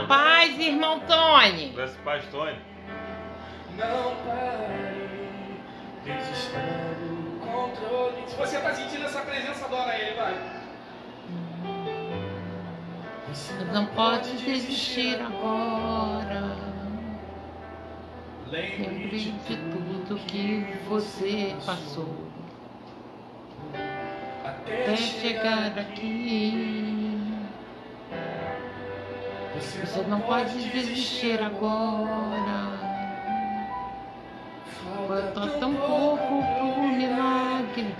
paz, irmão Tony. Graças a paz, Tony. Não pare, desista do controle. Se você está sentindo essa presença, adora ele, vai. Você não pode desistir agora. Lembre de tudo que você passou até chegar aqui. Você não pode desistir agora. Falta tão pouco pro milagre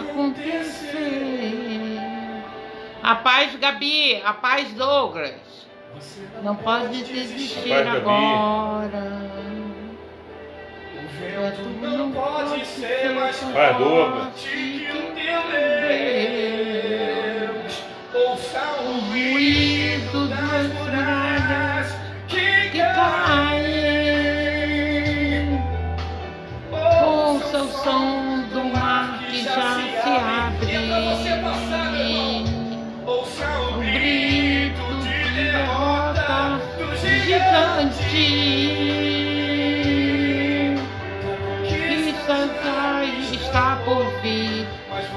acontecer. A paz, Gabi. A paz, Douglas. Não pode desistir agora. O vento não pode ser mais forte que o teu Deus. Ouça o ruído das muralhas que caem. Ouça o som do mar que já se abre. Ouça O grito de derrota do gigante. Está por vir.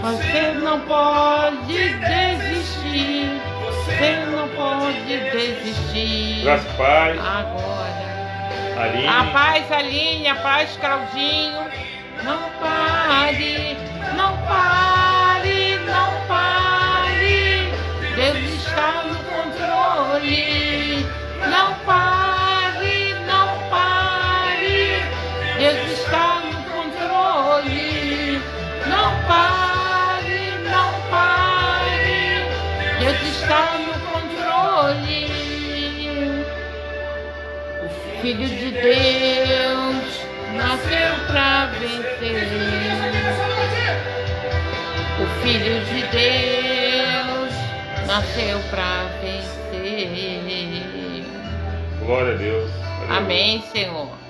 Você não pode desistir. Você não pode desistir. Graças a paz. Agora. Aline. A paz, Aline. A paz, Claudinho. Não pare. Não pare. Não pare. Deus está no controle. Não pare. Não pare. Deus está no controle. Não pare, não pare. Deus está no controle. O Filho de Deus nasceu para vencer. O Filho de Deus nasceu para vencer. Glória a Deus. Amém, Senhor.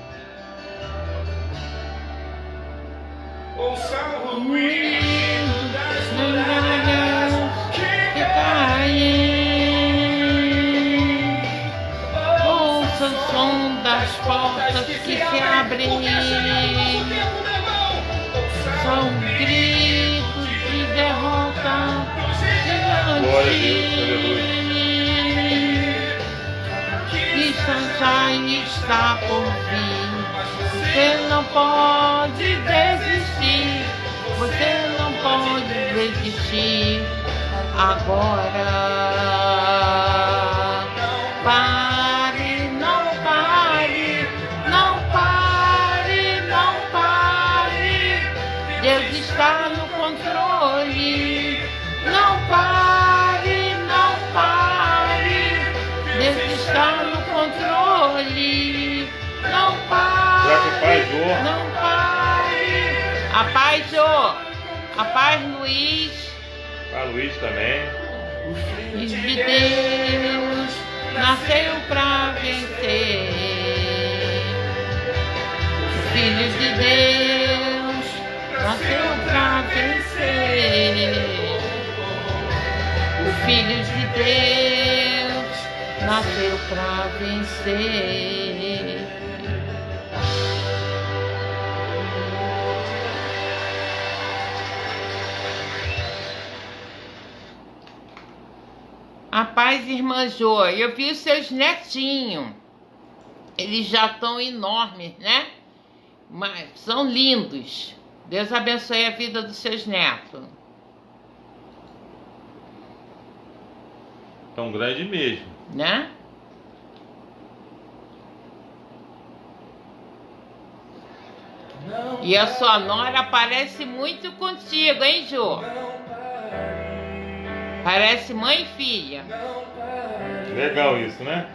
Ouça o ruído das muralhas que caem. Ouça o som das portas que se abrem. São gritos de derrota Glória a Deus, aleluia. Já está por vir. Você não pode desistir. Você não pode desistir agora. Pare, não pare, não pare, não pare. Deus está no controle. Não pare, não pare. Deus está no controle. Não pare. Não pare. A paz, Jô. A paz, Luiz. A Luiz também. o Filho de Deus nasceu para vencer. O Filho de Deus nasceu para vencer. O Filho de Deus nasceu para vencer. A paz, irmã Jô. Eu vi os seus netinhos. Eles já estão enormes, né? Mas são lindos. Deus abençoe a vida dos seus netos. Tão grande mesmo. Né? E a sua nora parece muito contigo, hein, Jô? Parece mãe e filha. Legal isso, né?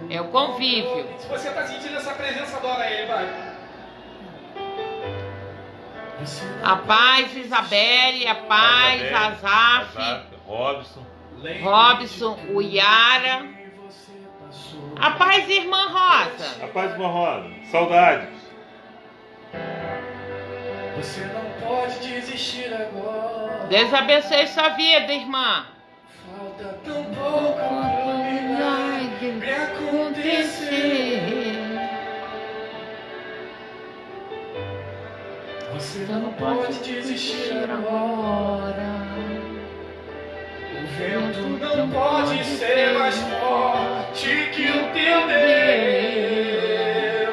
É o convívio. Se você está sentindo essa presença, adora ele, vai. A paz, Isabelle, a paz, Azaf, Robson, o Yara. A paz, irmã Rosa. A paz, irmã Rosa. Saudades. Você não pode desistir agora. Deus abençoe sua vida, irmã. Falta tão pouco pro milagre Você não pode desistir agora. O vento não pode ser mais forte que o teu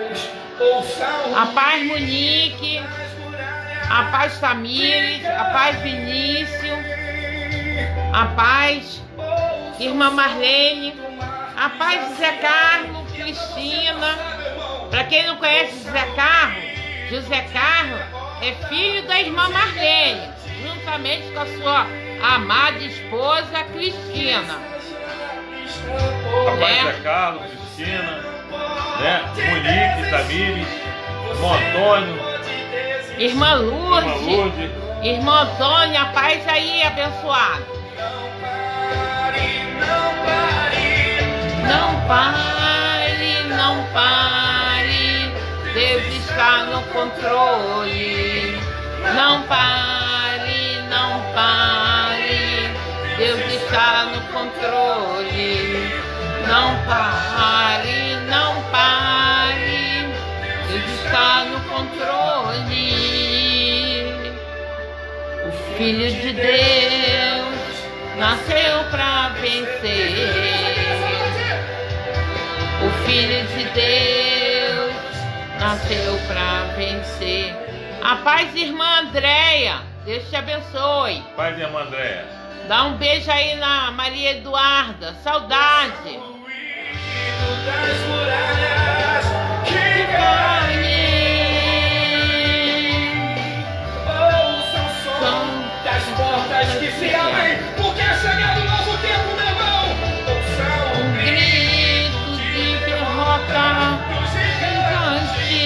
Deus. Ouça A paz, Monique. A paz, Tamires. A paz, Vinícius. A paz, irmã Marlene. A paz, José Carlos, Cristina. Para quem não conhece José Carlos é filho da irmã Marlene, juntamente com a sua amada esposa Cristina. A paz, José Carlos, Cristina, né? Monique, Tamires, irmão Antônio, Irmã Lourdes, irmão Antônio, a paz aí, abençoado. Não pare, não pare, Deus está no controle. Não pare, não pare, Deus está no controle. Não pare, não pare, Deus está no controle. O Filho de Deus nasceu para vencer. O Filho de Deus nasceu para vencer. A paz, irmã Andréia. Deus te abençoe. paz, irmã Andréia. Dá um beijo aí na Maria Eduarda. Saudade. das muralhas que caem. Ouça o som das portas que se abrem, porque é chegado um novo tempo, meu irmão. Ouça o Grito de derrota gigante.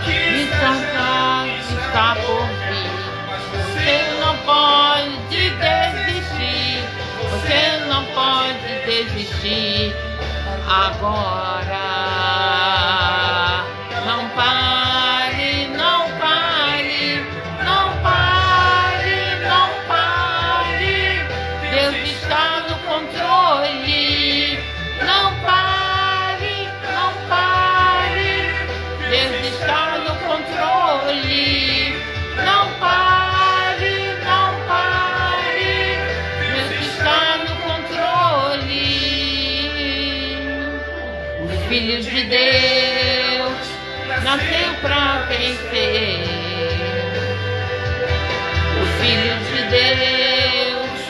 que E saudade está por vir. Você não pode desistir. Você não pode desistir agora. Não pare, não pare, não pare, não pare. Deus está no controle. Não pare, não pare. Deus está no controle. Não pare, não pare. Deus está no controle. O Filho de Deus nasceu para vencer. O Filho de Deus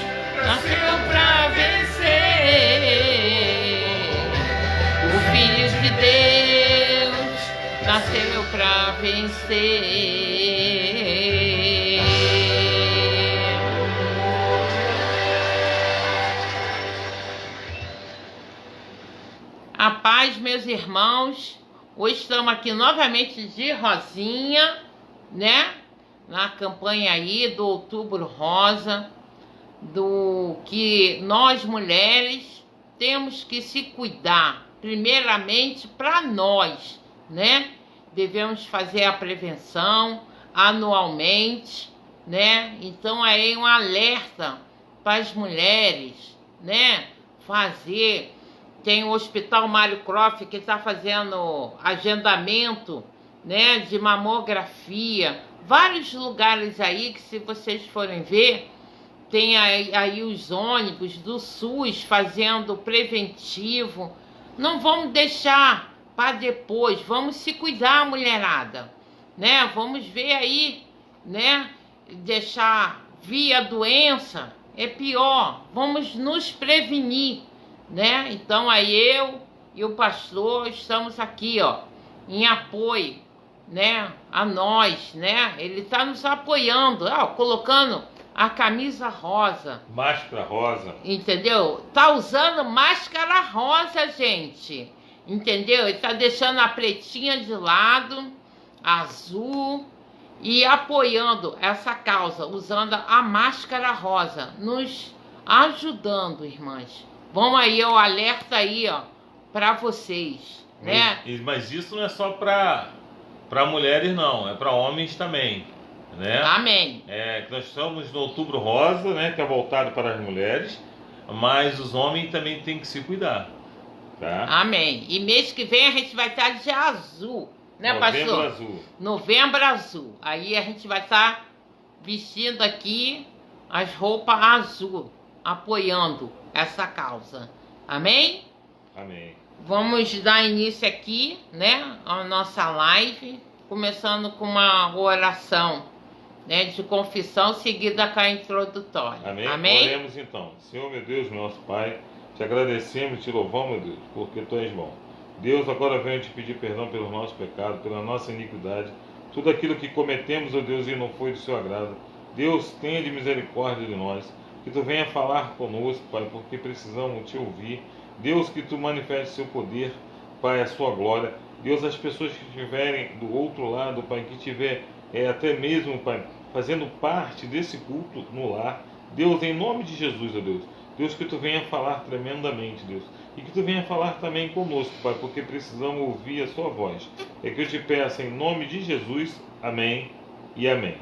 nasceu para vencer. O Filho de Deus nasceu para vencer. A paz, meus irmãos. Hoje estamos aqui novamente de Rosinha, né? Na campanha aí do Outubro Rosa, do que nós mulheres temos que se cuidar, primeiramente para nós, né? Devemos fazer a prevenção anualmente, né? Então aí um alerta para as mulheres, né? Fazer. Tem o Hospital Mário Croft que está fazendo agendamento, né, de mamografia. Vários lugares aí que, se vocês forem ver, tem aí os ônibus do SUS fazendo preventivo. Não vamos deixar para depois. Vamos se cuidar, mulherada, né? Vamos ver aí, né? Deixar vir a doença é pior. Vamos nos prevenir, né? Então aí eu e o pastor estamos aqui, ó, em apoio, né, a nós, né? Ele está nos apoiando, ó, colocando a camisa rosa, Máscara rosa. entendeu? Tá usando máscara rosa, gente, entendeu? Ele tá deixando a pretinha de lado, azul, e apoiando essa causa, usando a máscara rosa, nos ajudando, irmãs. Vamos aí, o alerta aí, ó, para vocês, né? Mas isso não é só para mulheres, não. É para homens também, né? Amém. É, que nós estamos no Outubro Rosa, né? Que é voltado para as mulheres. Mas os homens também têm que se cuidar, tá? Amém. E mês que vem a gente vai estar de azul, né, Novembro pastor? Azul. Novembro Azul. Aí a gente vai estar vestindo aqui as roupas azul, apoiando essa causa. Amém? Amém. Vamos dar início aqui, né, à nossa live, começando com uma oração, né, de confissão, seguida com a introdutória. Amém? Amém? Oremos então. Senhor, meu Deus, nosso Pai, te agradecemos, te louvamos, meu Deus, porque Tu és bom. Deus, agora venho te pedir perdão pelos nossos pecados, pela nossa iniquidade, tudo aquilo que cometemos, ó Deus, e não foi do seu agrado. Deus, tenha de misericórdia de nós, que Tu venha falar conosco, Pai, porque precisamos te ouvir. Deus, que Tu manifeste seu poder, Pai, a sua glória. Deus, as pessoas que estiverem do outro lado, Pai, que estiver até mesmo, Pai, fazendo parte desse culto no lar. Deus, em nome de Jesus, ó Deus. Deus, que Tu venha falar tremendamente, Deus. E que Tu venha falar também conosco, Pai, porque precisamos ouvir a sua voz. É que eu te peço em nome de Jesus. Amém e amém.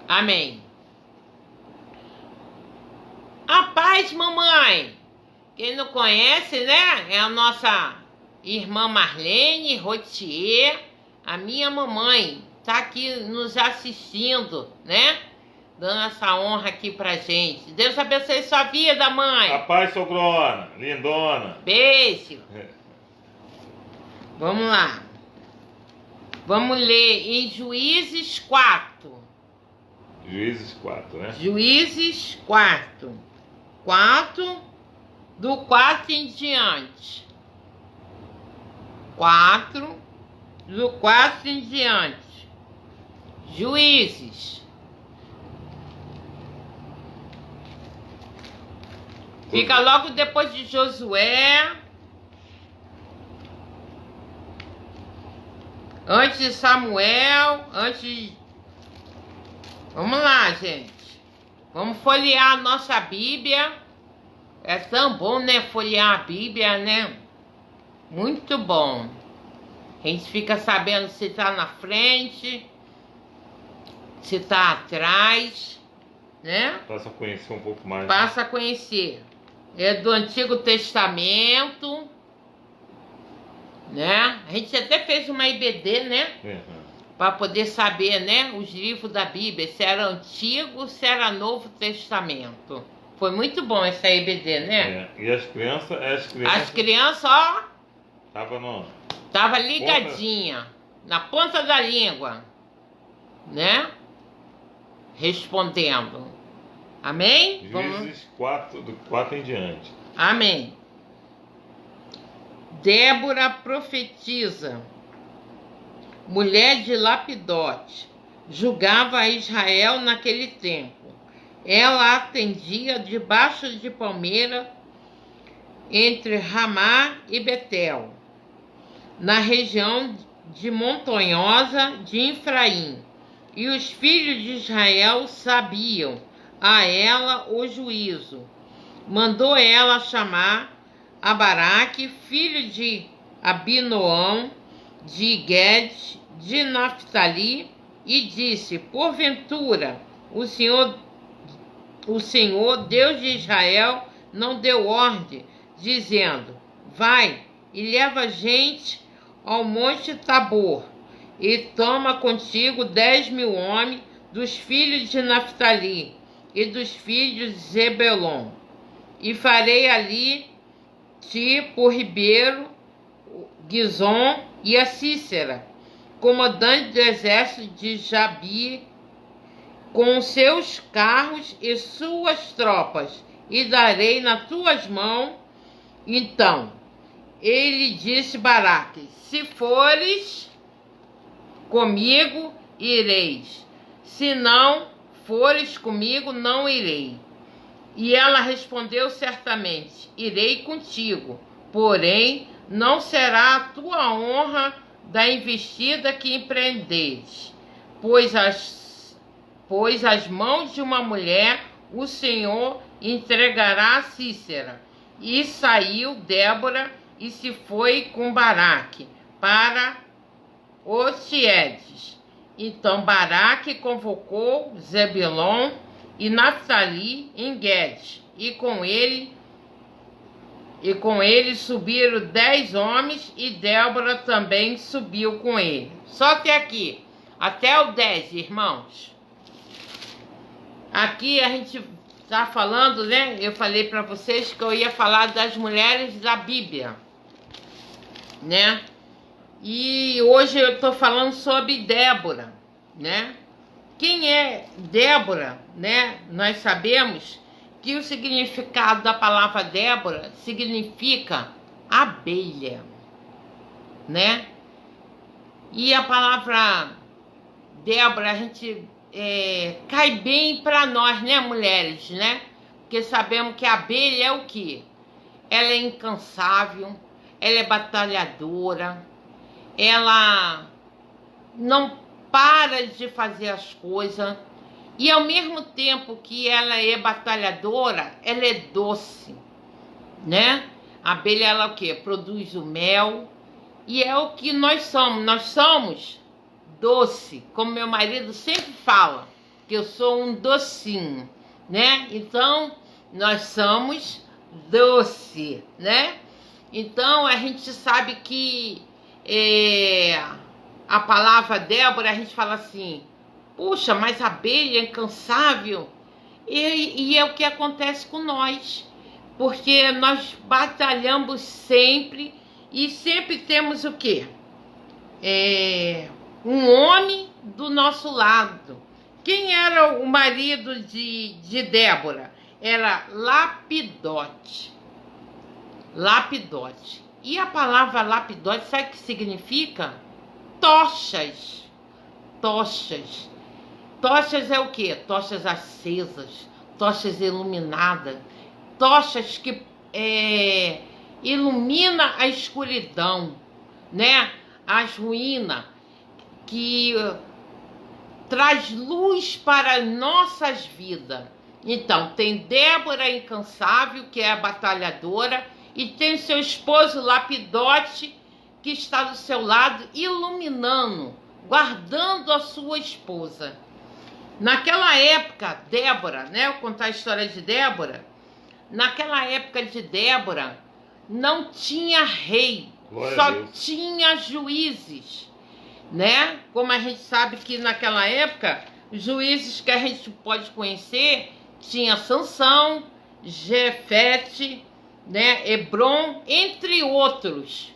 Amém. A paz, mamãe. Quem não conhece, né? É a nossa irmã Marlene Rotier, a minha mamãe. Tá aqui nos assistindo, né? Dando essa honra aqui pra gente. Deus abençoe sua vida, mãe. A paz, sogrona, lindona. Beijo. Vamos lá. Vamos ler em Juízes 4. Juízes 4, né? Juízes 4. 4, do 4 em diante. 4, do 4 em diante. Juízes. Fica logo depois de Josué. Antes de Samuel. Vamos lá, gente. Vamos folhear a nossa Bíblia. É tão bom, né? Folhear a Bíblia, né? Muito bom. A gente fica sabendo se está na frente, se está atrás, né? Passa a conhecer um pouco mais. Passa a conhecer. É do Antigo Testamento, né? A gente até fez uma IBD, né? Para poder saber, né? Os livros da Bíblia, se era Antigo, se era Novo Testamento. Foi muito bom essa IBD, né? E as crianças... As crianças, ó... Tava ligadinha, na ponta da língua, né? Respondendo. Amém? Juízes 4, do 4 em diante. Amém. Débora profetiza, mulher de Lapidote, julgava a Israel naquele tempo. Ela atendia debaixo de palmeira entre Ramá e Betel, na região de montanhosa de Efraim. E os filhos de Israel sabiam a ela o juízo. Mandou ela chamar a Baraque, filho de Abinoão, de Guedes, de Naphtali, e disse: porventura, o Senhor, Deus de Israel, não deu ordem, dizendo: vai e leva gente ao monte Tabor, e toma contigo 10.000 homens dos filhos de Naphtali e dos filhos de Zebelon, e farei ali ti por ribeiro Gizom e a Cícera, comandante do exército de Jabi, com seus carros e suas tropas, e darei nas tuas mãos. Então ele disse Baraque: se fores comigo, ireis; se não fores comigo, não irei. E ela respondeu: certamente irei contigo, porém não será a tua honra da investida que empreendeis, pois as mãos de uma mulher o Senhor entregará a Cícera. E saiu Débora e se foi com Baraque para Otiedes. Então Baraque convocou Zebulon e Naphtali em Guedes, e com ele E com ele subiram 10 homens, e Débora também subiu com ele. Só até aqui, até o 10, irmãos. Aqui a gente está falando, né? Eu falei para vocês que eu ia falar das mulheres da Bíblia, né? E hoje eu estou falando sobre Débora, né? Quem é Débora, né? Nós sabemos que o significado da palavra Débora significa abelha, né? E a palavra Débora, a gente cai bem para nós, né, mulheres, né? Porque sabemos que a abelha é o quê? Ela é incansável, ela é batalhadora, ela não para de fazer as coisas, e ao mesmo tempo que ela é batalhadora, ela é doce, né? A abelha, ela o quê? Produz o mel, e é o que nós somos doce, como meu marido sempre fala, que eu sou um docinho, né? Então, nós somos doce, né? Então, a gente sabe que a palavra Débora, a gente fala assim, puxa, mas a abelha é incansável. E é o que acontece com nós, porque nós batalhamos sempre, e sempre temos o quê? Um homem do nosso lado. Quem era o marido de Débora? Era Lapidote. Lapidote. E a palavra Lapidote, sabe o que significa? Tochas. Tochas. Tochas é o quê? Tochas acesas, tochas iluminadas, tochas que ilumina a escuridão, né? As ruínas, que traz luz para nossas vidas. Então, tem Débora incansável, que é a batalhadora, e tem seu esposo Lapidote, que está do seu lado, iluminando, guardando a sua esposa. Naquela época, Débora, né? Eu vou contar a história de Débora. Naquela época de Débora, não tinha rei, só tinha juízes, né? Como a gente sabe que naquela época, juízes que a gente pode conhecer, tinha Sansão, Jefete, né? Hebron, entre outros.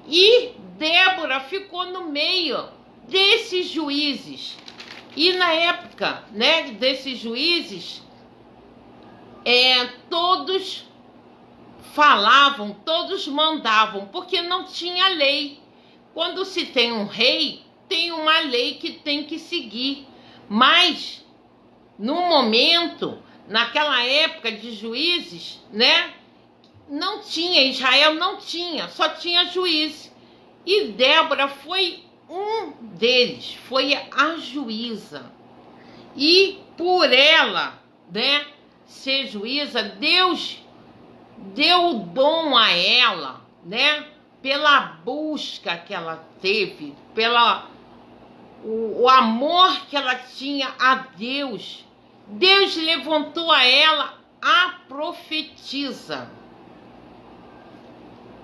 E Débora ficou no meio desses juízes. E na época, né, desses juízes, todos falavam, todos mandavam, porque não tinha lei. Quando se tem um rei, tem uma lei que tem que seguir. Mas, no momento, naquela época de juízes, né, não tinha, Israel não tinha, só tinha juízes. E Débora foi um deles, foi a juíza. E por ela, né, ser juíza, Deus deu o dom a ela, né, pela busca que ela teve, o amor que ela tinha a Deus. Deus levantou a ela a profetisa.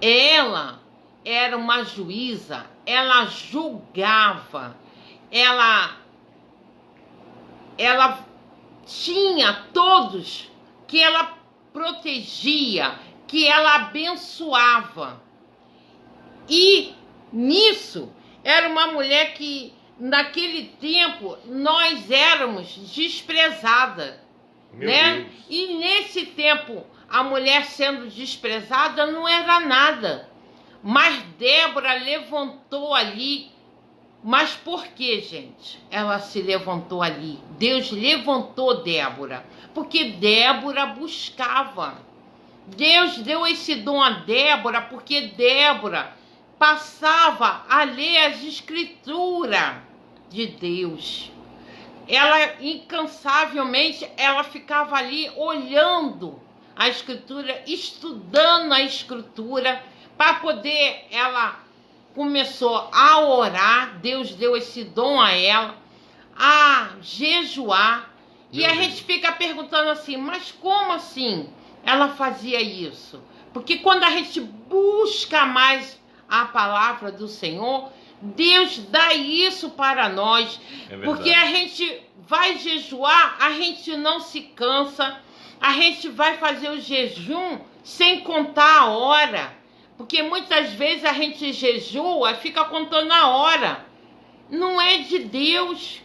Ela era uma juíza, ela julgava, ela tinha todos que ela protegia, que ela abençoava. E nisso era uma mulher que naquele tempo nós éramos desprezadas, né? Deus. E nesse tempo a mulher sendo desprezada não era nada. Mas Débora levantou ali. Mas por que, gente? Ela se levantou ali. Deus levantou Débora. Porque Débora buscava. Deus deu esse dom a Débora porque Débora passava a ler as escrituras de Deus. Ela, incansavelmente, ela ficava ali olhando a escritura, estudando a escritura, para poder, ela começou a orar, Deus deu esse dom a ela, a jejuar. E a gente fica perguntando assim, mas como assim ela fazia isso? Porque quando a gente busca mais a palavra do Senhor, Deus dá isso para nós. Porque a gente vai jejuar, a gente não se cansa, a gente vai fazer o jejum sem contar a hora. Porque muitas vezes a gente jejua, fica contando a hora. Não é de Deus.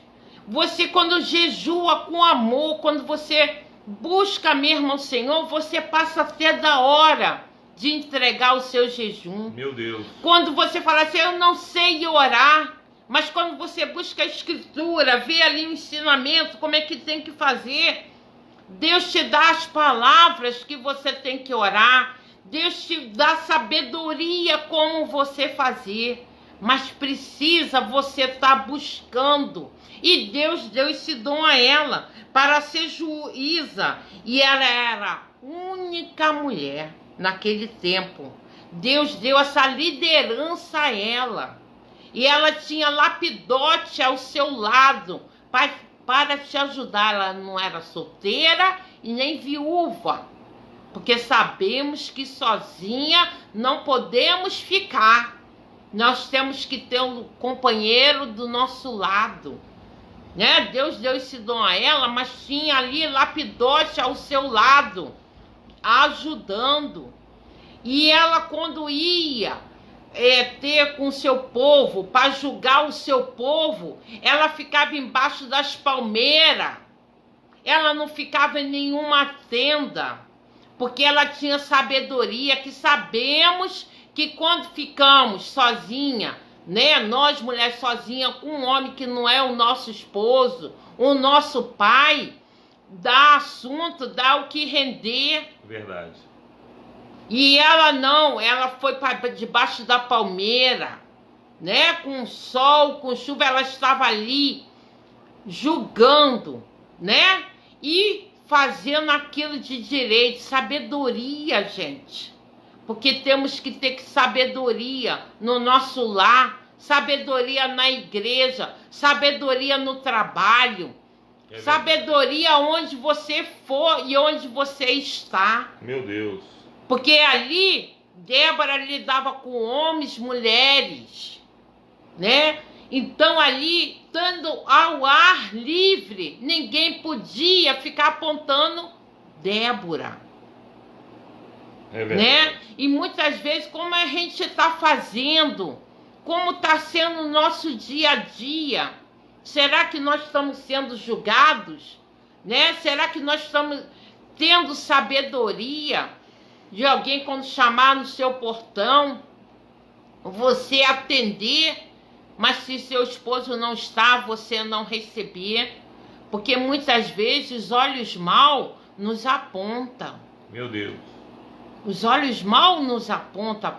Você, quando jejua com amor, quando você busca mesmo o Senhor, você passa até da hora de entregar o seu jejum. Meu Deus. Quando você fala assim, eu não sei orar, mas quando você busca a Escritura, vê ali o ensinamento, como é que tem que fazer, Deus te dá as palavras que você tem que orar, Deus te dá sabedoria como você fazer, mas precisa você estar buscando. E Deus deu esse dom a ela para ser juíza. E ela era a única mulher naquele tempo. Deus deu essa liderança a ela. E ela tinha Lapidote ao seu lado para te ajudar. Ela não era solteira e nem viúva. Porque sabemos que sozinha não podemos ficar. Nós temos que ter um companheiro do nosso lado. Né? Deus deu esse dom a ela, mas tinha ali Lapidote ao seu lado, ajudando. E ela, quando ia ter com o seu povo, para julgar o seu povo, ela ficava embaixo das palmeiras. Ela não ficava em nenhuma tenda, porque ela tinha sabedoria, que sabemos que quando ficamos sozinha, né, nós mulheres sozinhas, com um homem que não é o nosso esposo, o nosso pai, dá assunto, dá o que render. Verdade. E ela não, ela foi para debaixo da palmeira, né, com sol, com chuva, ela estava ali julgando, né, e fazendo aquilo de direito, sabedoria, gente. Porque temos que ter sabedoria no nosso lar, sabedoria na igreja, sabedoria no trabalho, sabedoria onde você for e onde você está. Meu Deus. Porque ali, Débora lidava com homens, mulheres, né? Então ali, estando ao ar livre, ninguém podia ficar apontando Débora. É verdade. Né? E muitas vezes, como a gente está fazendo, como está sendo o nosso dia a dia, será que nós estamos sendo julgados? Né? Será que nós estamos tendo sabedoria de alguém quando chamar no seu portão, você atender, mas se seu esposo não está, você não receber? Porque muitas vezes os olhos mal nos apontam. Meu Deus. Os olhos mal nos apontam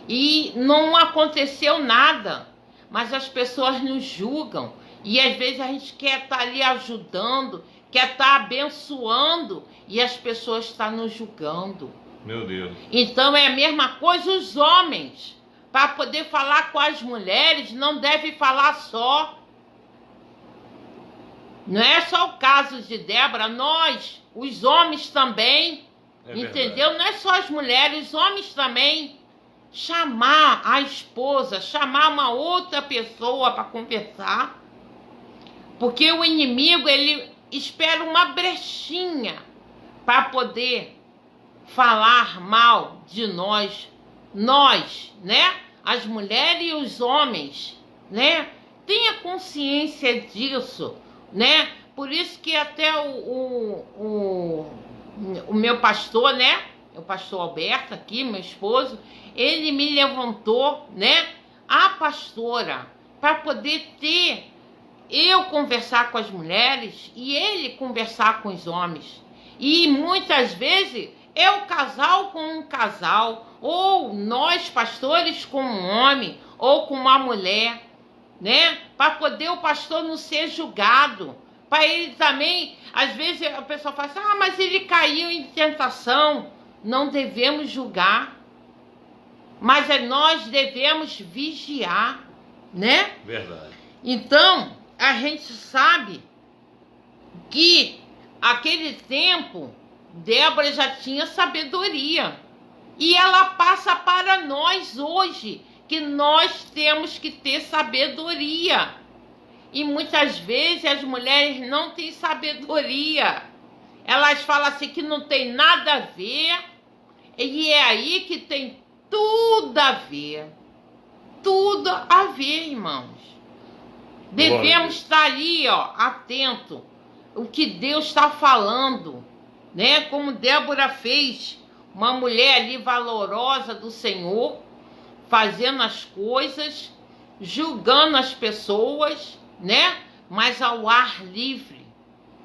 e não aconteceu nada, mas as pessoas nos julgam e às vezes a gente quer estar ali ajudando, quer estar abençoando e as pessoas estão nos julgando. Meu Deus. Então é a mesma coisa os homens. Para poder falar com as mulheres, não deve falar só. Não é só o caso de Débora, nós, os homens também. Entendeu? Verdade. Não é só as mulheres, os homens também. Chamar a esposa, chamar uma outra pessoa para conversar. Porque o inimigo, ele espera uma brechinha para poder falar mal de nós. Nós, né? As mulheres e os homens, né? Tenha consciência disso, né? Por isso que até o meu pastor, né? O pastor Alberto aqui, meu esposo, ele me levantou, né? A pastora, para poder ter, eu conversar com as mulheres e ele conversar com os homens. E muitas vezes é o casal com um casal, ou nós pastores com um homem, ou com uma mulher, né? Para poder o pastor não ser julgado. Para ele também, às vezes a pessoa fala assim, mas ele caiu em tentação. Não devemos julgar, mas nós devemos vigiar, né? Verdade. Então, a gente sabe que aquele tempo, Débora já tinha sabedoria, E ela passa para nós hoje, que nós temos que ter sabedoria. E muitas vezes as mulheres não têm sabedoria. Elas falam assim que não tem nada a ver. E é aí que tem tudo a ver. Tudo a ver, irmãos. Devemos estar ali, ó, atento. O que Deus está falando, né? Como Débora fez, uma mulher ali valorosa do Senhor, fazendo as coisas, julgando as pessoas, né? Mas ao ar livre.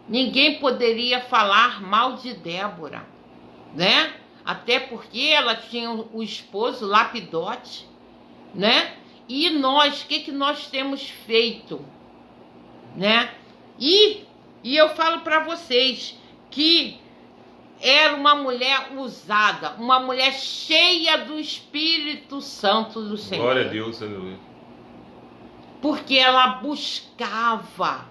Ninguém poderia falar mal de Débora, né? Até porque ela tinha o esposo Lapidote, né? E nós, o que nós temos feito, né? E eu falo para vocês que era uma mulher usada, uma mulher cheia do Espírito Santo do Senhor. Glória a Deus, aleluia. Porque ela buscava,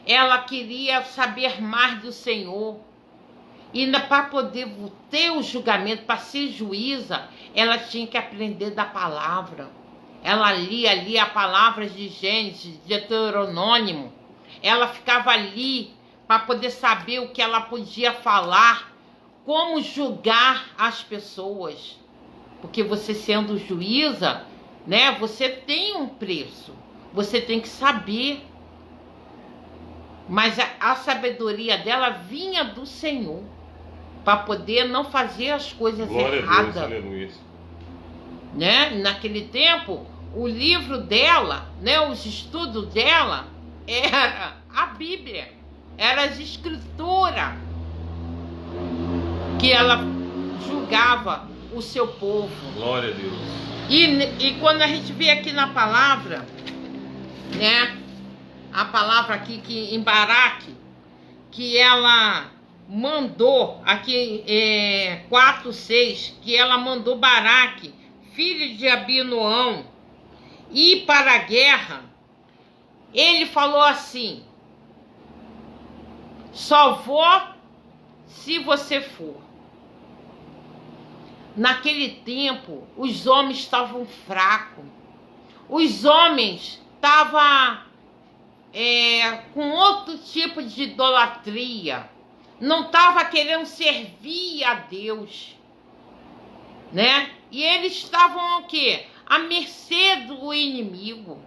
ela queria saber mais do Senhor. E para poder ter o julgamento, para ser juíza, ela tinha que aprender da palavra. Ela lia ali a palavra de Gênesis, de Deuteronômio. Ela ficava ali para poder saber o que ela podia falar, como julgar as pessoas. Porque você sendo juíza, né, você tem um preço. Você tem que saber. Mas a sabedoria dela vinha do Senhor, para poder não fazer as coisas erradas. Glória a Deus, aleluia. Né? Naquele tempo, o livro dela, né, os estudos dela, era a Bíblia, era as escrituras que ela julgava o seu povo. Glória a Deus. E quando a gente vê aqui na palavra, né, a palavra aqui que em Baraque, que ela mandou, aqui 4:6, que ela mandou Baraque, filho de Abinoão, ir para a guerra. Ele falou assim: só vou se você for. Naquele tempo, os homens estavam fracos. Os homens estavam com outro tipo de idolatria. Não estava querendo servir a Deus, né? E eles estavam o quê? À mercê do inimigo.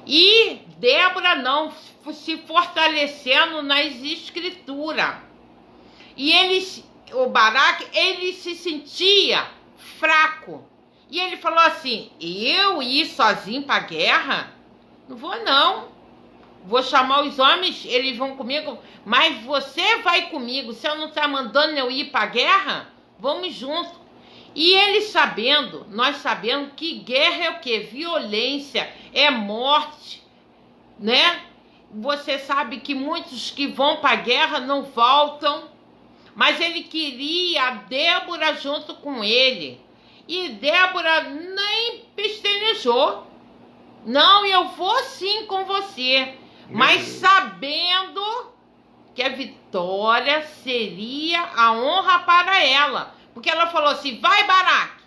E Débora não, se fortalecendo nas escrituras. E o Baraque, ele se sentia fraco. E ele falou assim: eu ir sozinho para a guerra? Não vou não. Vou chamar os homens, eles vão comigo, mas você vai comigo. Se eu não está mandando eu ir para a guerra, vamos juntos. E eles sabendo, nós sabendo que guerra é o quê? Violência, é morte, né? Você sabe que muitos que vão para a guerra não voltam, mas ele queria a Débora junto com ele. E Débora nem pestanejou. Não, eu vou sim com você. Mas sabendo que a vitória seria a honra para ela. Porque ela falou assim: vai, Baraque,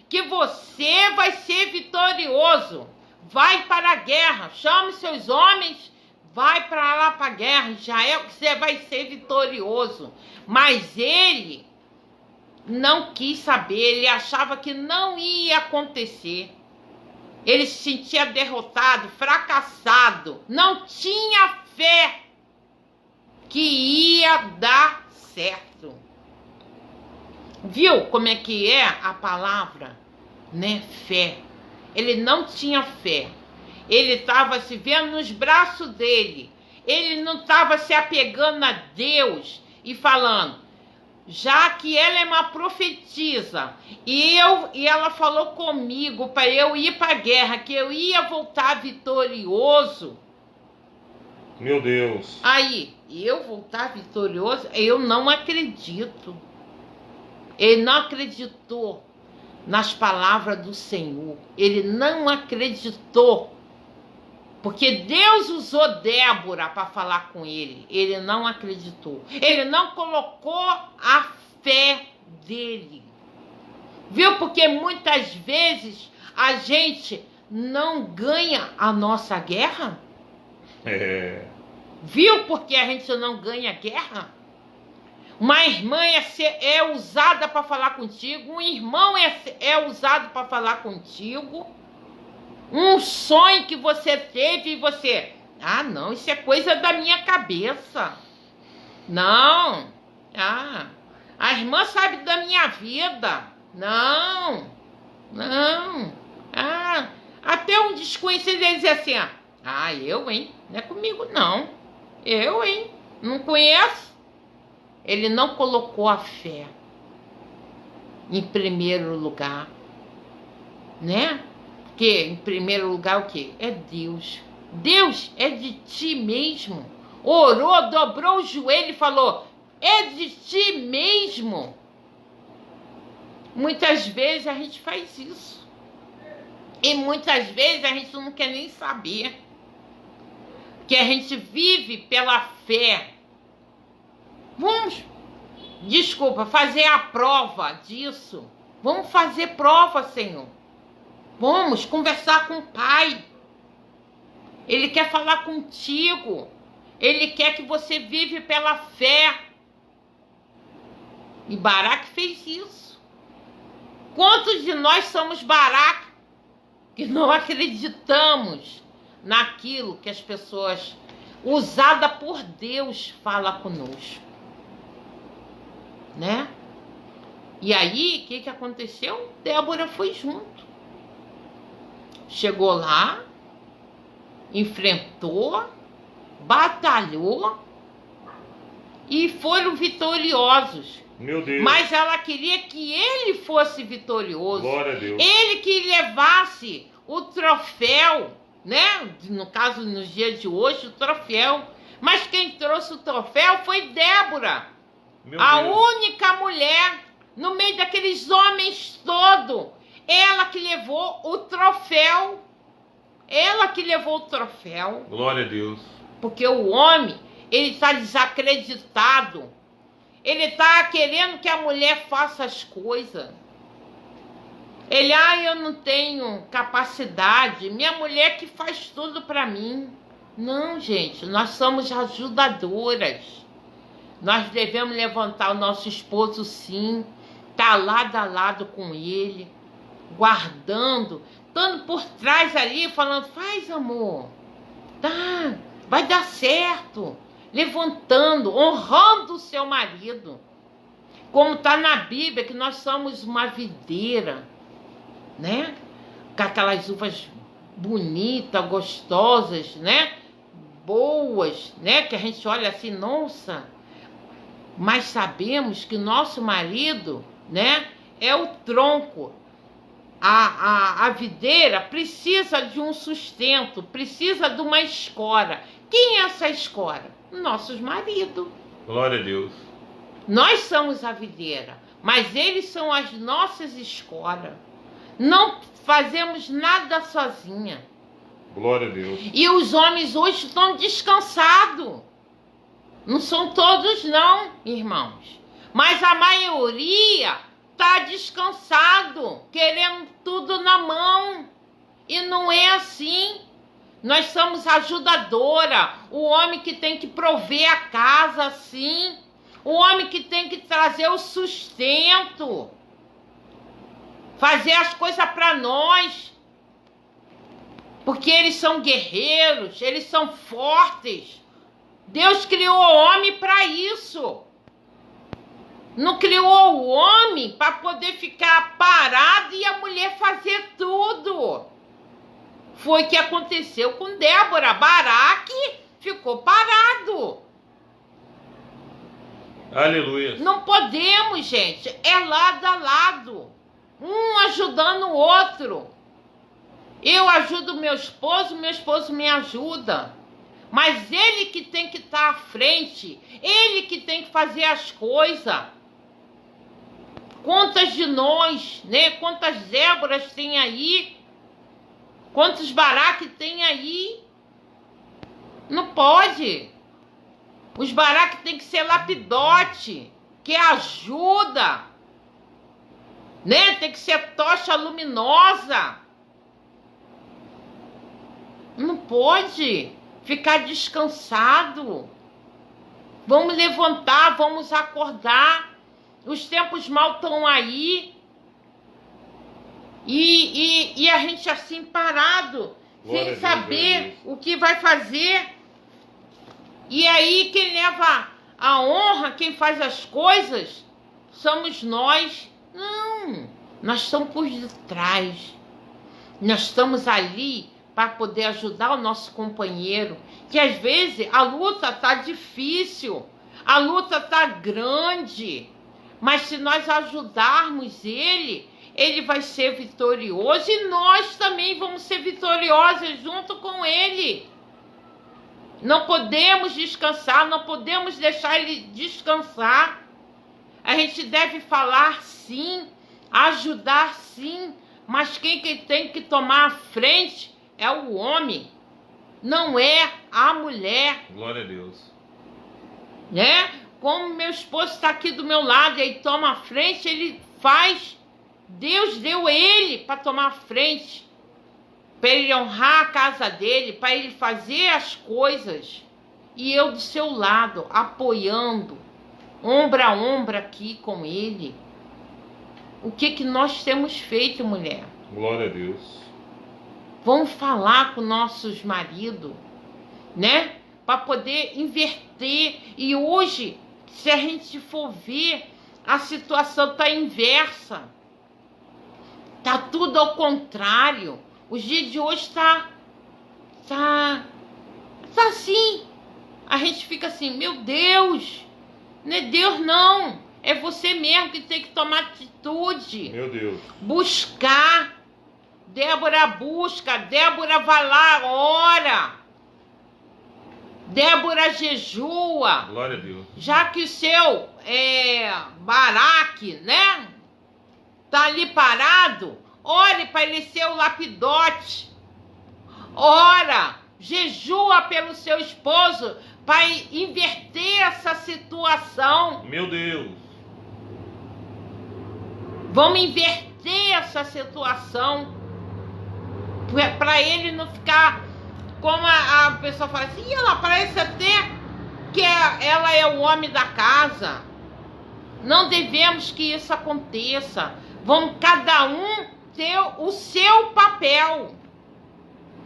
que você vai ser vitorioso. Vai para a guerra, chame seus homens, vai para lá para a guerra. Já é que você vai ser vitorioso. Mas ele não quis saber, ele achava que não ia acontecer. Ele se sentia derrotado, fracassado, não tinha fé que ia dar certo. Viu como é que é a palavra, né? Fé. Ele não tinha fé. Ele estava se vendo nos braços dele. Ele não estava se apegando a Deus e falando: já que ela é uma profetisa e ela falou comigo para eu ir para a guerra, que eu ia voltar vitorioso. Meu Deus. Aí, eu voltar vitorioso, eu não acredito. Ele não acreditou nas palavras do Senhor. Ele não acreditou. Porque Deus usou Débora para falar com ele. Ele não acreditou. Ele não colocou a fé dele. Viu? Porque muitas vezes a gente não ganha a nossa guerra. Viu? Porque a gente não ganha a guerra. Uma irmã é usada para falar contigo. Um irmão é usado para falar contigo. Um sonho que você teve e você... Ah, não, isso é coisa da minha cabeça. Não. Ah, a irmã sabe da minha vida. Não. Ah, até um desconhecido ele diz assim, eu, hein? Não é comigo, não. Eu, hein? Não conheço. Ele não colocou a fé em primeiro lugar, né? Porque em primeiro lugar o quê? É Deus. Deus é de ti mesmo. Orou, dobrou o joelho e falou, é de ti mesmo. Muitas vezes a gente faz isso. E muitas vezes a gente não quer nem saber. Que a gente vive pela fé. Vamos, fazer a prova disso. Vamos fazer prova, Senhor. Vamos conversar com o Pai. Ele quer falar contigo. Ele quer que você vive pela fé. E Baraque fez isso. Quantos de nós somos Baraque que não acreditamos naquilo que as pessoas, usada por Deus, falam conosco? Né? E aí, o que aconteceu? Débora foi junto. Chegou lá, enfrentou, batalhou e foram vitoriosos. Meu Deus. Mas ela queria que ele fosse vitorioso. Glória a Deus. Ele que levasse o troféu, né? No caso, nos dias de hoje, o troféu. Mas quem trouxe o troféu foi Débora. A única mulher no meio daqueles homens todos. Ela que levou o troféu. Ela que levou o troféu. Glória a Deus. Porque o homem, ele está desacreditado. Ele está querendo que a mulher faça as coisas. Ele, eu não tenho capacidade. Minha mulher que faz tudo para mim. Não, gente, nós somos ajudadoras. Nós devemos levantar o nosso esposo, sim. Tá lado a lado com ele. Guardando. Estando por trás ali, falando, faz, amor. Tá, vai dar certo. Levantando, honrando o seu marido. Como está na Bíblia, que nós somos uma videira, né? Com aquelas uvas bonitas, gostosas, né? Boas, né? Que a gente olha assim, nossa. Mas sabemos que nosso marido, né? É o tronco. A videira precisa de um sustento, precisa de uma escora. Quem é essa escora? Nossos maridos. Glória a Deus. Nós somos a videira, mas eles são as nossas escoras. Não fazemos nada sozinha. Glória a Deus. E os homens hoje estão descansados. Não são todos não, irmãos. Mas a maioria está descansado, querendo tudo na mão. E não é assim. Nós somos ajudadora. O homem que tem que prover a casa, sim. O homem que tem que trazer o sustento. Fazer as coisas para nós. Porque eles são guerreiros, eles são fortes. Deus criou o homem para isso. Não criou o homem para poder ficar parado e a mulher fazer tudo. Foi o que aconteceu com Débora. Baraque ficou parado. Aleluia. Não podemos, gente. É lado a lado. Um ajudando o outro. Eu ajudo meu esposo me ajuda. Mas ele que tem que estar à frente. Ele que tem que fazer as coisas. Quantas de nós, né? Quantas Déboras tem aí? Quantos Baraque tem aí? Não pode. Os Baraque tem que ser lapidote, que ajuda. né? Tem que ser tocha luminosa. Não pode ficar descansado. Vamos levantar, vamos acordar. Os tempos mal estão aí. E a gente assim parado, sem saber o que vai fazer. E aí quem leva a honra, quem faz as coisas, somos nós. Não, nós estamos por detrás. Nós estamos ali para poder ajudar o nosso companheiro. Que às vezes a luta está difícil, a luta está grande. Mas se nós ajudarmos ele, ele vai ser vitorioso e nós também vamos ser vitoriosos junto com ele. Não podemos descansar, não podemos deixar ele descansar. A gente deve falar sim, ajudar sim, mas quem tem que tomar a frente é o homem, não é a mulher. Glória a Deus. Né? Como meu esposo está aqui do meu lado e aí toma a frente, ele faz. Deus deu ele para tomar a frente, para ele honrar a casa dele, para ele fazer as coisas. E eu do seu lado, apoiando, ombro a ombro aqui com ele. O que nós temos feito, mulher? Glória a Deus. Vamos falar com nossos maridos, né? Para poder inverter. E hoje, se a gente for ver, a situação está inversa. Tá tudo ao contrário. Os dias de hoje tá assim. A gente fica assim, meu Deus, não é Deus não. É você mesmo que tem que tomar atitude. Meu Deus. Buscar. Débora busca. Débora vai lá, ora. Débora jejua. Glória a Deus. Já que o seu Baraque, né? Tá ali parado, ore para ele ser o lapidote. Ora, jejua pelo seu esposo para inverter essa situação. Meu Deus. Vamos inverter essa situação para ele não ficar como a pessoa fala assim, ela parece até que ela é o homem da casa. Não devemos que isso aconteça. Vamos cada um ter o seu papel.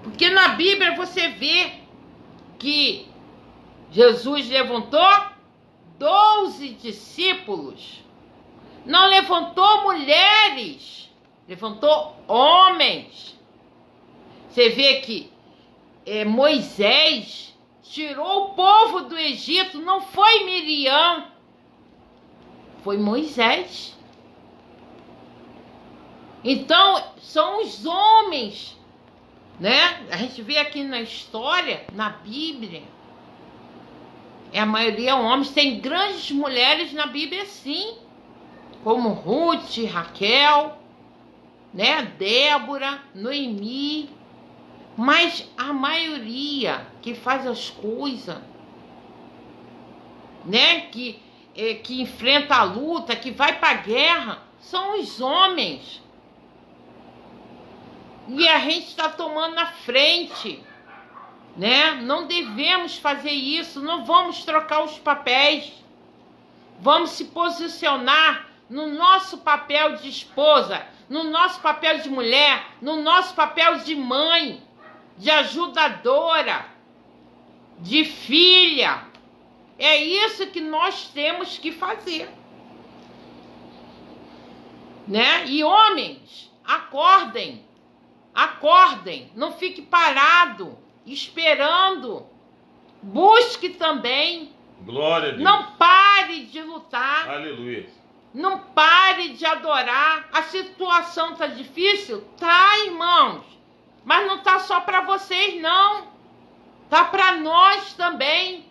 Porque na Bíblia você vê que Jesus levantou 12 discípulos. Não levantou mulheres, levantou homens. Você vê que Moisés tirou o povo do Egito, não foi Miriam, foi Moisés. Então, são os homens, né? A gente vê aqui na história, na Bíblia, a maioria homens. Tem grandes mulheres na Bíblia, sim, como Ruth, Raquel, né? Débora, Noemi. Mas a maioria que faz as coisas, né? Que enfrenta a luta, que vai para a guerra, são os homens. E a gente está tomando na frente, né? Não devemos fazer isso, não vamos trocar os papéis. Vamos se posicionar no nosso papel de esposa, no nosso papel de mulher, no nosso papel de mãe, de ajudadora, de filha. É isso que nós temos que fazer, né? E homens, acordem. Acordem, não fique parado, esperando. Busque também. Glória a Deus. Não pare de lutar. Aleluia. Não pare de adorar. A situação tá difícil? Tá, irmãos. Mas não tá só para vocês, não. Tá para nós também.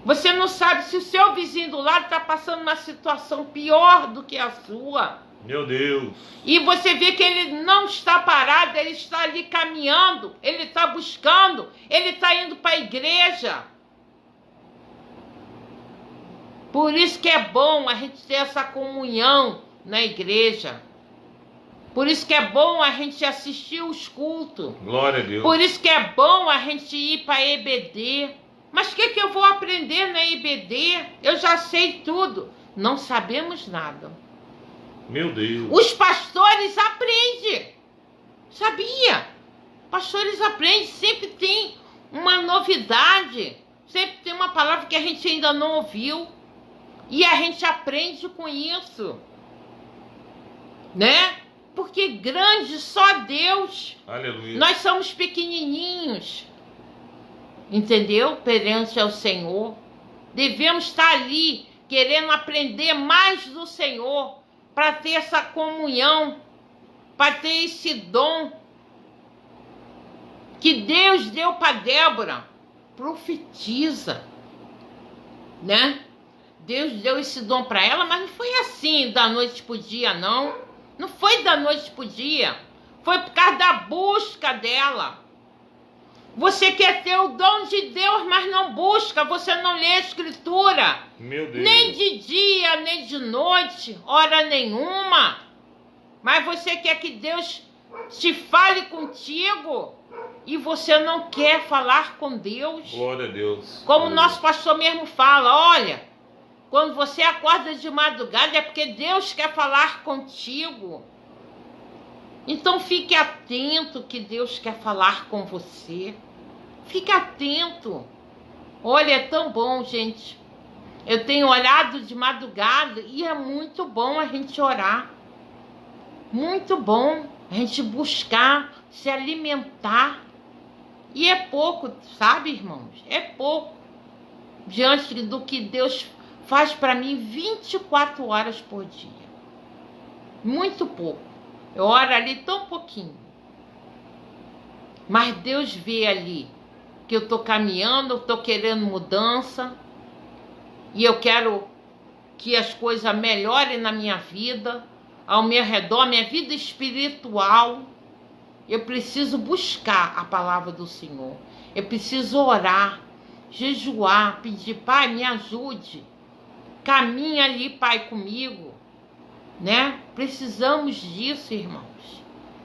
Você não sabe se o seu vizinho do lado tá passando uma situação pior do que a sua. Meu Deus. E você vê que ele não está parado, ele está ali caminhando, ele está buscando, ele está indo para a igreja. Por isso que é bom a gente ter essa comunhão na igreja. Por isso que é bom a gente assistir os cultos. Glória a Deus. Por isso que é bom a gente ir para a EBD. Mas o que eu vou aprender na EBD? Eu já sei tudo. Não sabemos nada. Meu Deus. Os pastores aprendem. Sabia? Pastores aprendem. Sempre tem uma novidade. Sempre tem uma palavra que a gente ainda não ouviu. E a gente aprende com isso. Né? Porque grande só Deus. Aleluia. Nós somos pequenininhos. Entendeu? Perante ao Senhor. Devemos estar ali, querendo aprender mais do Senhor, para ter essa comunhão, para ter esse dom que Deus deu para Débora. Profetiza, né? Deus deu esse dom para ela, mas não foi assim da noite para o dia, não. Não foi da noite para o dia. Foi por causa da busca dela. Você quer ter o dom de Deus, mas não busca. Você não lê a Escritura. Meu Deus. Nem de dia, nem de noite, hora nenhuma. Mas você quer que Deus te fale contigo e você não quer falar com Deus. Glória a Deus. Como o nosso pastor mesmo fala, olha, quando você acorda de madrugada é porque Deus quer falar contigo. Então fique atento que Deus quer falar com você. Fique atento. Olha, é tão bom, gente. Eu tenho olhado de madrugada e é muito bom a gente orar. Muito bom a gente buscar, se alimentar. E é pouco, sabe, irmãos? É pouco. Diante do que Deus faz para mim 24 horas por dia. Muito pouco. Eu oro ali tão pouquinho. Mas Deus vê ali que eu estou caminhando, eu estou querendo mudança. E eu quero que as coisas melhorem na minha vida, ao meu redor, minha vida espiritual. Eu preciso buscar a palavra do Senhor. Eu preciso orar, jejuar, pedir, Pai, me ajude. Caminha ali, Pai, comigo. Né? Precisamos disso, irmãos.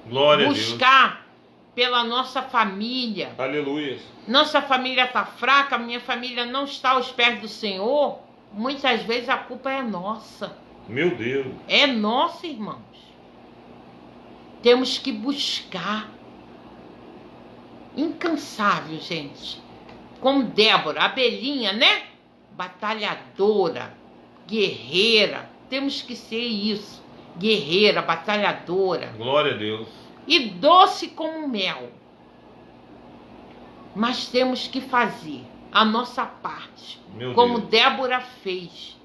Glória a Deus. Buscar pela nossa família. Aleluia. Nossa família está fraca, minha família não está aos pés do Senhor. Muitas vezes a culpa é nossa. Meu Deus. É nossa, irmãos. Temos que buscar. Incansável, gente. Como Débora, abelhinha, né? Batalhadora, guerreira. Temos que ser isso. Guerreira, batalhadora. Glória a Deus. E doce como mel. Mas temos que fazer a nossa parte. Meu como Deus. Débora fez.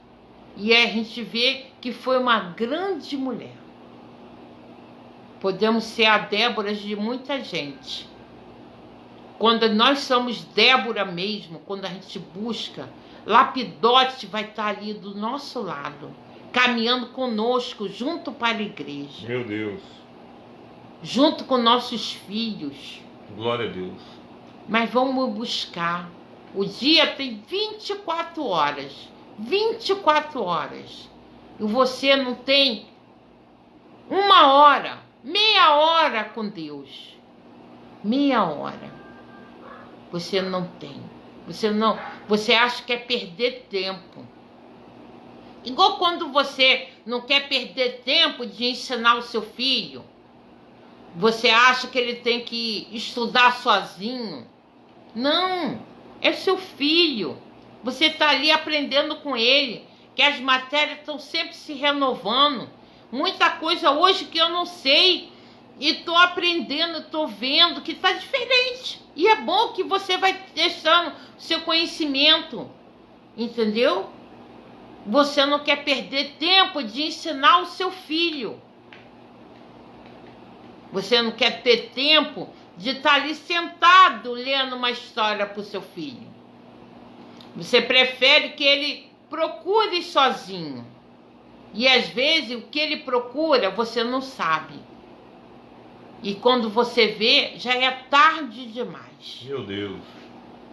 E a gente vê que foi uma grande mulher. Podemos ser a Débora de muita gente. Quando nós somos Débora mesmo, quando a gente busca, Lapidote vai estar ali do nosso lado, caminhando conosco, junto para a igreja. Meu Deus. Junto com nossos filhos. Glória a Deus. Mas vamos buscar. O dia tem 24 horas. 24 horas. E você não tem uma hora, meia hora com Deus. Meia hora. Você não tem. Você acha que é perder tempo. Igual quando você não quer perder tempo de ensinar o seu filho. Você acha que ele tem que estudar sozinho. Não, é seu filho. Você está ali aprendendo com ele, que as matérias estão sempre se renovando. Muita coisa hoje que eu não sei e estou aprendendo, estou vendo que está diferente. E é bom que você vai testando seu conhecimento, entendeu? Você não quer perder tempo de ensinar o seu filho. Você não quer ter tempo de estar ali sentado lendo uma história para o seu filho. Você prefere que ele procure sozinho. E às vezes o que ele procura você não sabe. E quando você vê, já é tarde demais. Meu Deus.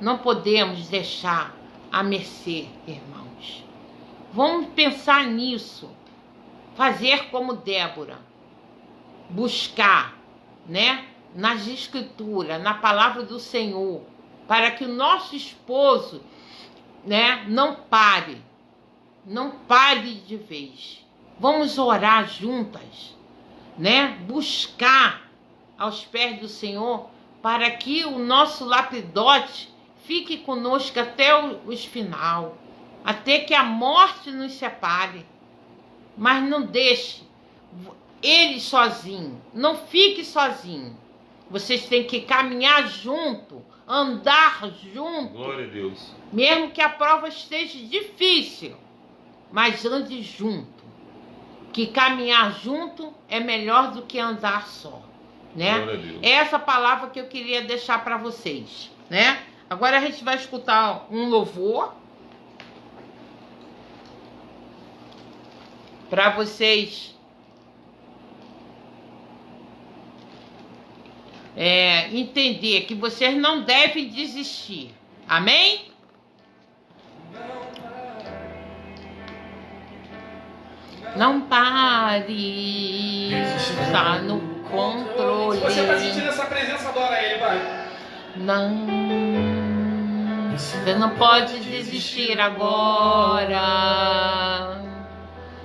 Não podemos deixar a mercê, irmãos. Vamos pensar nisso. fazer como Débora, buscar, né, nas escrituras, na palavra do Senhor, para que o nosso esposo, né, não pare de vez. Vamos orar juntas, né, buscar aos pés do Senhor, para que o nosso lapidote fique conosco até os final, até que a morte nos separe. Mas não deixe ele sozinho, não fique sozinho. Vocês têm que caminhar junto, andar junto. Glória a Deus. Mesmo que a prova esteja difícil, mas ande junto. Que caminhar junto é melhor do que andar só, né? Glória a Deus. É essa palavra que eu queria deixar para vocês, né? Agora a gente vai escutar um louvor para vocês entender que vocês não devem desistir. Amém? Não pare, está no controle. Se você está sentindo essa presença, adora ele, vai. Não, você não pode desistir agora.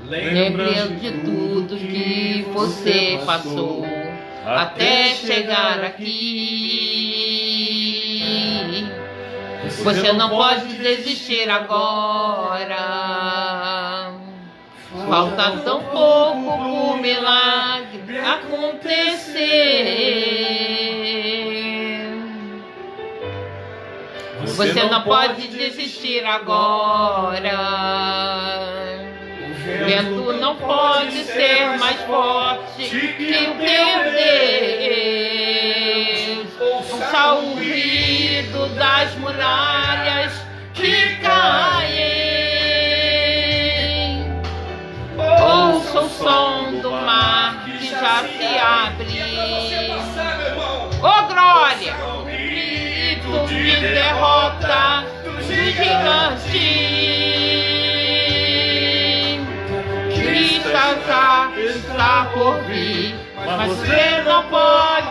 Lembre de tudo que você passou até chegar aqui. Você não pode desistir agora. Falta tão pouco pro milagre acontecer. Você não pode desistir agora. O vento não pode ser mais forte que o teu Deus. Ouça o ruído das muralhas que caem. Ouça o som do mar que já se abre. Oh glória! O grito de derrota do gigante. Cristo já está por vir, mas você não pode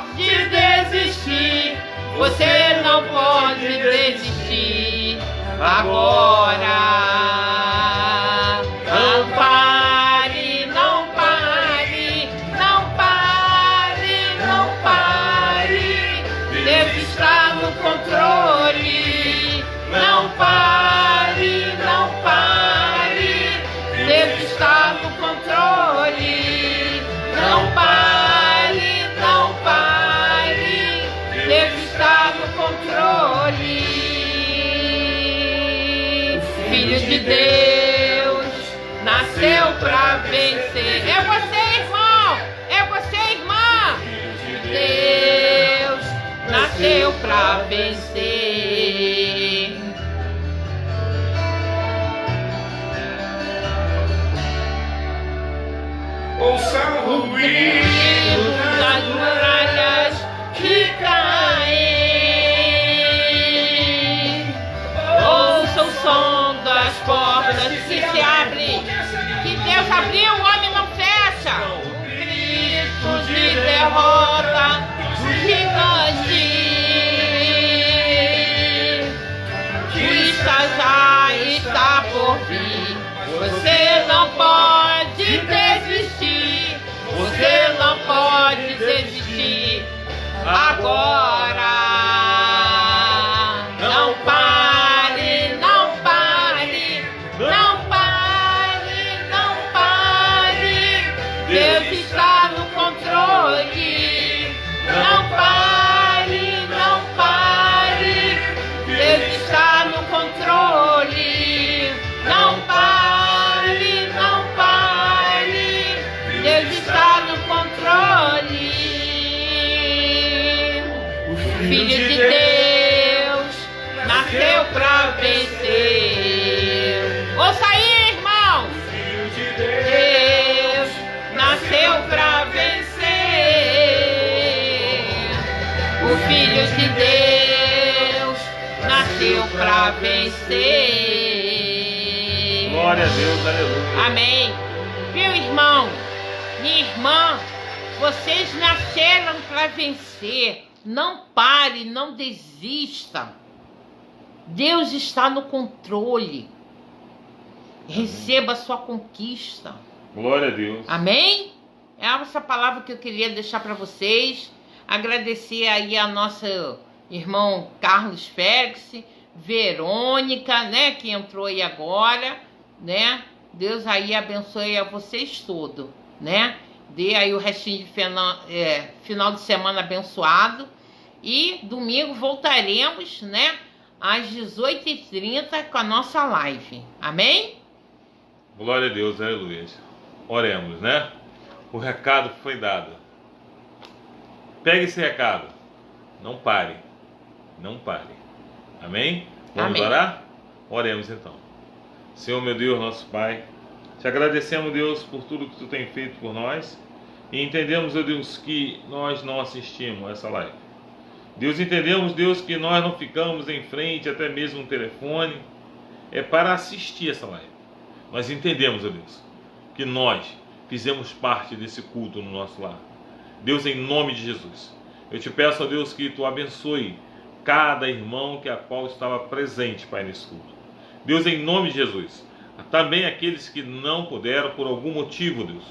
desistir. Você não pode desistir agora. Não pare, não pare, não pare, não pare. Deus está no controle. Não pare, não pare. Deus está no controle. Não pare, não pare. Deus está no controle. Filho de Deus nasceu pra vencer. É você, irmão! É você, irmã! Deus nasceu pra vencer. Ouça o ruído Das muralhas que caem. Ouça o som das portas que se abrem. Que Deus abriu, o homem não fecha. Um grito de derrota do gigante. Cristo já está por vir. Você não pode desistir. Você não pode desistir agora. Não pare, não pare, não pare, não pare. Deus está no controle. Não pare, não pare. Deus está no controle. Não pare, não pare. Deus está no controle. O Filho de Deus nasceu pra vencer. Ouça aí, irmãos. Deus nasceu pra vencer. O Filho de Deus nasceu pra vencer. Glória a Deus, aleluia. Amém. Viu, irmão? Minha irmã, vocês nasceram para vencer. Não pare, não desista. Deus está no controle. Receba a sua conquista. Glória a Deus. Amém? É essa palavra que eu queria deixar para vocês. Agradecer aí a nossa irmão Carlos Félix, Verônica, né, que entrou aí agora, né? Deus aí abençoe a vocês todos, né? Dê aí o restinho de final de semana abençoado. E domingo voltaremos, né, às 18h30 com a nossa live. Amém? Glória a Deus, aleluia. Oremos, né? O recado foi dado. Pegue esse recado. Não pare. Não pare. Amém? Vamos Amém. orar? Oremos então. Senhor, meu Deus, nosso Pai, te agradecemos, Deus, por tudo que tu tem feito por nós. E entendemos, ó Deus, que nós não assistimos a essa live. Deus, entendemos, Deus, que nós não ficamos em frente, até mesmo no telefone, para assistir essa live. Nós entendemos, ó Deus, que nós fizemos parte desse culto no nosso lar. Deus, em nome de Jesus, eu te peço, ó Deus, que tu abençoe cada irmão que a qual estava presente, Pai, nesse culto. Deus, em nome de Jesus, também aqueles que não puderam por algum motivo, Deus.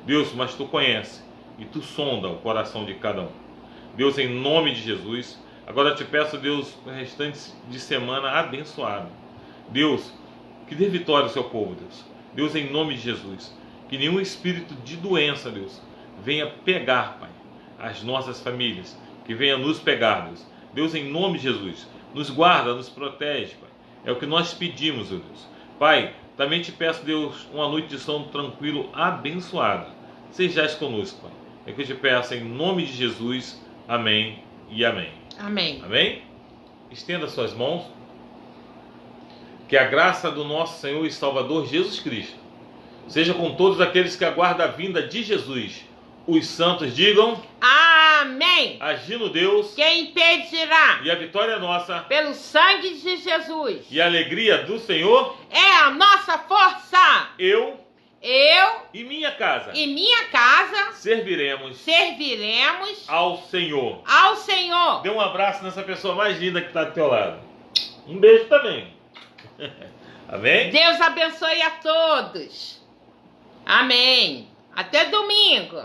Deus, mas tu conhece e tu sonda o coração de cada um. Deus, em nome de Jesus, agora eu te peço, Deus, o restante de semana abençoado. Deus, que dê vitória ao seu povo, Deus. Deus, em nome de Jesus, que nenhum espírito de doença, Deus, venha pegar, Pai, as nossas famílias, que venha nos pegar, Deus. Deus, em nome de Jesus, nos guarda, nos protege, Pai. É o que nós pedimos, ó Deus. Pai, também te peço, Deus, uma noite de sono tranquilo, abençoada. Sejais conosco, Pai. É o que eu te peço, em nome de Jesus. Amém e amém. Amém. Amém? Estenda suas mãos. Que a graça do nosso Senhor e Salvador Jesus Cristo seja com todos aqueles que aguardam a vinda de Jesus. Os santos digam: Amém. agindo Deus, Quem impedirá? e a vitória é nossa, Pelo sangue de Jesus. e a alegria do Senhor, É a nossa força. eu Eu e minha casa e minha casa serviremos serviremos ao Senhor. ao Senhor. Dê um abraço nessa pessoa mais linda que está do teu lado. Um beijo também. Amém? Deus abençoe a todos. Amém. Até domingo.